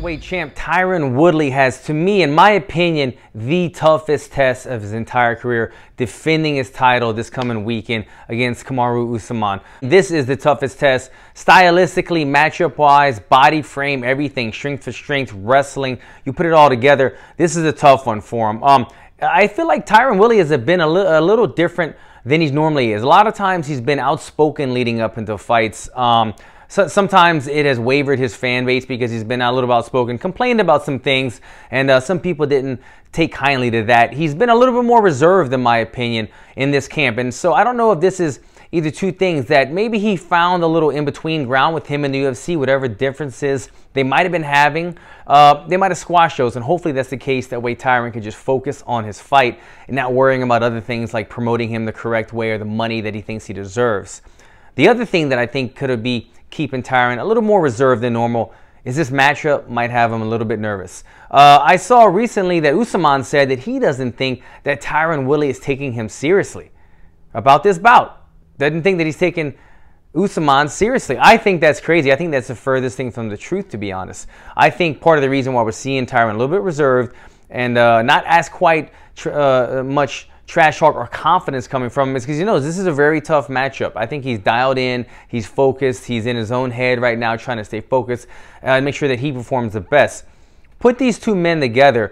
welterweight champ Tyron Woodley has, to me, in my opinion, the toughest test of his entire career, defending his title this coming weekend against Kamaru Usman. This is the toughest test, stylistically, matchup-wise, body frame, everything, strength for strength, wrestling. You put it all together, this is a tough one for him. I feel like Tyron Woodley has been a little different than he normally is. A lot of times he's been outspoken leading up into fights. So sometimes it has wavered his fan base because he's been a little outspoken, complained about some things, and some people didn't take kindly to that. He's been a little bit more reserved, in my opinion, in this camp. And so I don't know if this is either two things, that maybe he found a little in-between ground with him in the UFC, whatever differences they might have been having. They might have squashed those, and hopefully that's the case. That way Tyron can just focus on his fight and not worrying about other things like promoting him the correct way or the money that he thinks he deserves. The other thing that I think could be keeping Tyron a little more reserved than normal is this matchup might have him a little bit nervous. I saw recently that Usman said that he doesn't think that Tyron Woodley is taking him seriously about this bout. Doesn't think that he's taking Usman seriously. I think that's crazy. I think that's the furthest thing from the truth, to be honest. I think part of the reason why we're seeing Tyron a little bit reserved and not as quite much trash talk or confidence coming from him is because he knows this is a very tough matchup. I think he's dialed in, he's focused, he's in his own head right now trying to stay focused and make sure that he performs the best. Put these two men together,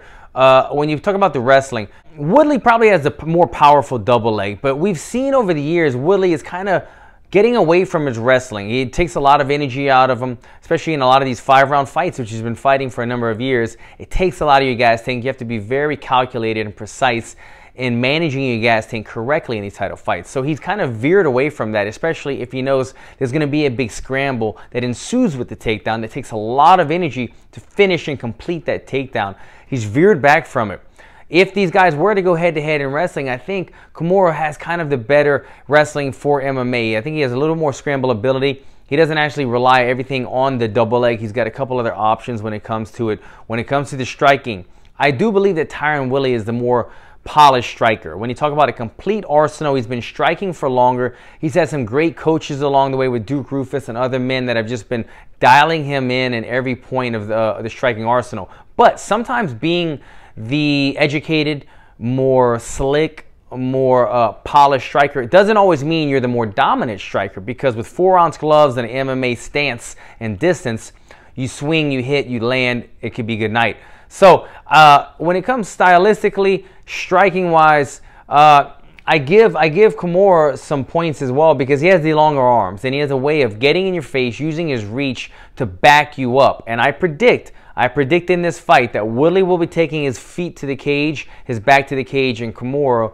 when you talk about the wrestling, Woodley probably has a more powerful double leg, but we've seen over the years Woodley is kind of getting away from his wrestling. It takes a lot of energy out of him, especially in a lot of these 5-round fights, which he's been fighting for a number of years. It takes a lot of your gas tank. You have to be very calculated and precise in managing your gas tank correctly in these title fights. So he's kind of veered away from that, especially if he knows there's going to be a big scramble that ensues with the takedown that takes a lot of energy to finish and complete that takedown. He's veered back from it. If these guys were to go head-to-head in wrestling, I think Kamaru has kind of the better wrestling for MMA. I think he has a little more scramble ability. He doesn't actually rely everything on the double leg. He's got a couple other options when it comes to it. When it comes to the striking, I do believe that Tyron Woodley is the more polished striker. When you talk about a complete arsenal, he's been striking for longer. He's had some great coaches along the way with Duke Rufus and other men that have just been dialing him in every point of the striking arsenal. But sometimes being the educated, more slick, more polished striker, it doesn't always mean you're the more dominant striker, because with 4-ounce gloves and an MMA stance and distance, you swing, you hit, you land, it could be good night. So when it comes stylistically, striking-wise, I give Kamaru some points as well, because he has the longer arms and he has a way of getting in your face, using his reach to back you up. And I predict in this fight that Woodley will be taking his feet to the cage, his back to the cage, and Kamaru,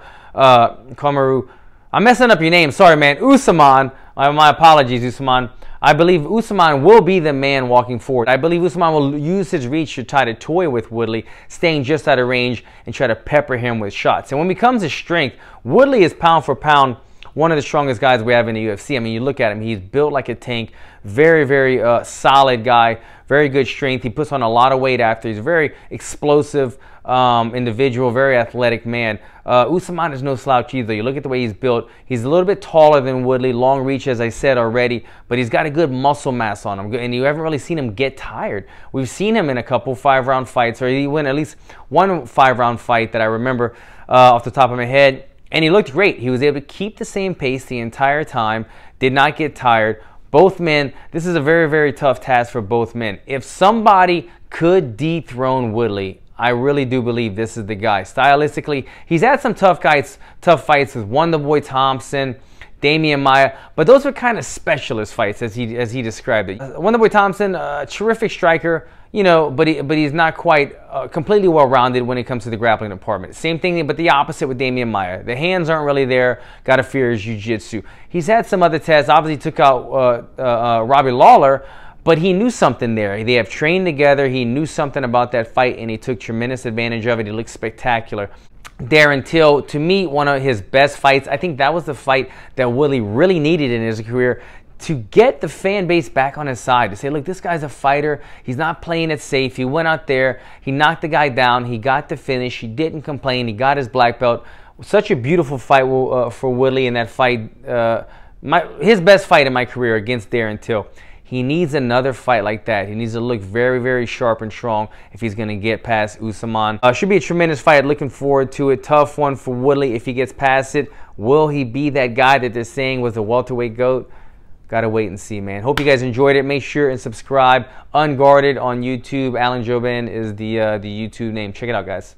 I'm messing up your name, sorry man, Usman, my apologies Usman. I believe Usman will be the man walking forward. I believe Usman will use his reach to try to toy with Woodley, staying just out of range and try to pepper him with shots. And when it comes to strength, Woodley is pound for pound one of the strongest guys we have in the UFC. I mean, you look at him, he's built like a tank, very, very solid guy, very good strength. He puts on a lot of weight after. He's a very explosive individual, very athletic man. Usman is no slouch either. You look at the way he's built. He's a little bit taller than Woodley, long reach, as I said already, but he's got a good muscle mass on him, and you haven't really seen him get tired. We've seen him in a couple 5-round fights, or he won at least one 5-round fight that I remember off the top of my head, and he looked great. He was able to keep the same pace the entire time, did not get tired. Both men, this is a very, very tough task for both men. If somebody could dethrone Woodley, I really do believe this is the guy. Stylistically, he's had some tough fights with Wonderboy Thompson, Damian Maia, but those were kind of specialist fights, as he described it. Wonderboy Thompson, terrific striker, you know, but he's not quite completely well-rounded when it comes to the grappling department. Same thing, but the opposite with Damian Maia. The hands aren't really there. Got to fear his jiu-jitsu. He's had some other tests. Obviously, took out Robbie Lawler, but he knew something there. They have trained together. He knew something about that fight, and he took tremendous advantage of it. He looked spectacular. Darren Till, to me, one of his best fights. I think that was the fight that Woodley really needed in his career to get the fan base back on his side, to say, look, this guy's a fighter. He's not playing it safe. He went out there. He knocked the guy down. He got the finish. He didn't complain. He got his black belt. Such a beautiful fight for Woodley in that fight. His best fight in my career against Darren Till. He needs another fight like that. He needs to look very, very sharp and strong if he's going to get past Usman. Should be a tremendous fight. Looking forward to it. Tough one for Woodley if he gets past it. Will he be that guy that they're saying was the welterweight GOAT? Gotta wait and see, man. Hope you guys enjoyed it. Make sure and subscribe. Unguarded on YouTube. Jouban is the YouTube name. Check it out, guys.